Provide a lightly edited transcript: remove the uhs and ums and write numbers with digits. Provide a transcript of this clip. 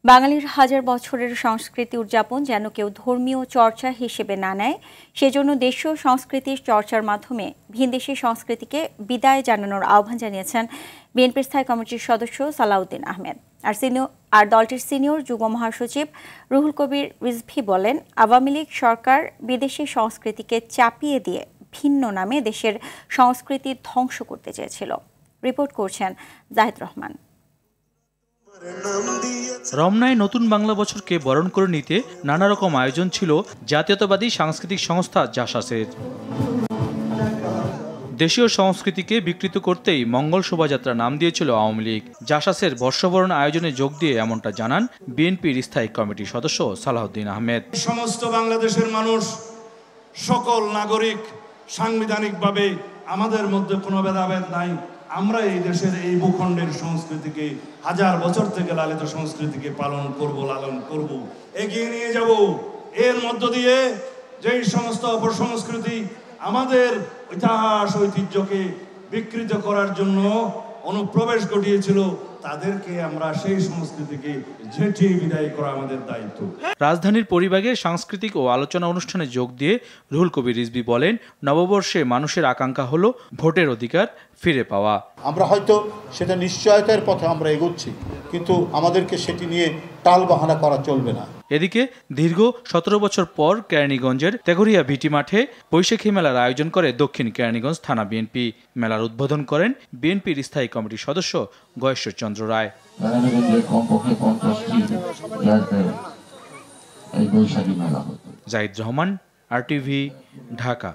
বাঙালির হাজার বছরের সংস্কৃতি উদযাপন যেন কেউ ধর্মীয় চর্চা হিসেবে না নেয়, সেজন্য দেশীয় সংস্কৃতির চর্চার মাধ্যমে ভিনদেশি সংস্কৃতিকে বিদায় জানানোর আহ্বান জানিয়েছেন বিএনপির স্থায়ী কমিটির সদস্য সালাউদ্দিন আহমেদ। আর দলটির সিনিয়র যুগ্ম মহাসচিব রুহুল কবির রিজভী বলেন, আওয়ামী লীগ সরকার বিদেশি সংস্কৃতিকে চাপিয়ে দিয়ে ভিন্ন নামে দেশের সংস্কৃতি ধ্বংস করতে চেয়েছিল। রিপোর্ট করছেন জাহিদ রহমান। রমনায় নতুন বাংলা বছরকে বরণ করে নিতে নানা রকম আয়োজন ছিল জাতীয়তাবাদী সাংস্কৃতিক সংস্থা জাসাসের। দেশীয় সংস্কৃতিকে বিকৃত করতেই মঙ্গল শোভাযাত্রা নাম দিয়েছিল আওয়ামী লীগ। জাসাসের বর্ষবরণ আয়োজনে যোগ দিয়ে এমনটা জানান বিএনপির স্থায়ী কমিটির সদস্য সালাউদ্দিন আহমেদ। সমস্ত বাংলাদেশের মানুষ, সকল নাগরিক, সাংবিধানিকভাবে আমাদের মধ্যে কোনো ভেদাভেদ নাই। আমরা এই দেশের এই ভূখণ্ডের সংস্কৃতিকে, হাজার বছর থেকে লালিত সংস্কৃতিকে পালন করব, লালন করব, এগিয়ে নিয়ে যাব। এর মধ্য দিয়ে যেই সমস্ত অপসংস্কৃতি আমাদের ইতিহাস ঐতিহ্যকে বিকৃত করার জন্য অনুপ্রবেশ ঘটিয়েছিল, তাদেরকে আমরা সেই সংস্কৃতিকে ঝেঁটিয়ে বিদায় করা আমাদের দায়িত্ব। রাজধানীর পরিবাগে সাংস্কৃতিক ও আলোচনা অনুষ্ঠানে যোগ দিয়ে রুহুল কবির রিজভী বলেন, নববর্ষে মানুষের আকাঙ্ক্ষা হলো ভোটের অধিকার ফিরে পাওয়া। আমরা হয়তো সেটা নিশ্চয়তার পথে আমরা এগোচ্ছি, কিন্তু আমাদেরকে সেটি নিয়ে টালবাহানা করা চলবে না। এদিকে দীর্ঘ ১৭ বছর পর কেরানীগঞ্জের তেঘরিয়া ভিটি মাঠে বৈশাখী মেলার আয়োজন করে দক্ষিণ কেরানীগঞ্জ থানা বিএনপি। মেলার উদ্বোধন করেন বিএনপির স্থায়ী কমিটির সদস্য গয়েশ্বর চন্দ্র রায়। জাহিদ রহমান, RTV, ঢাকা।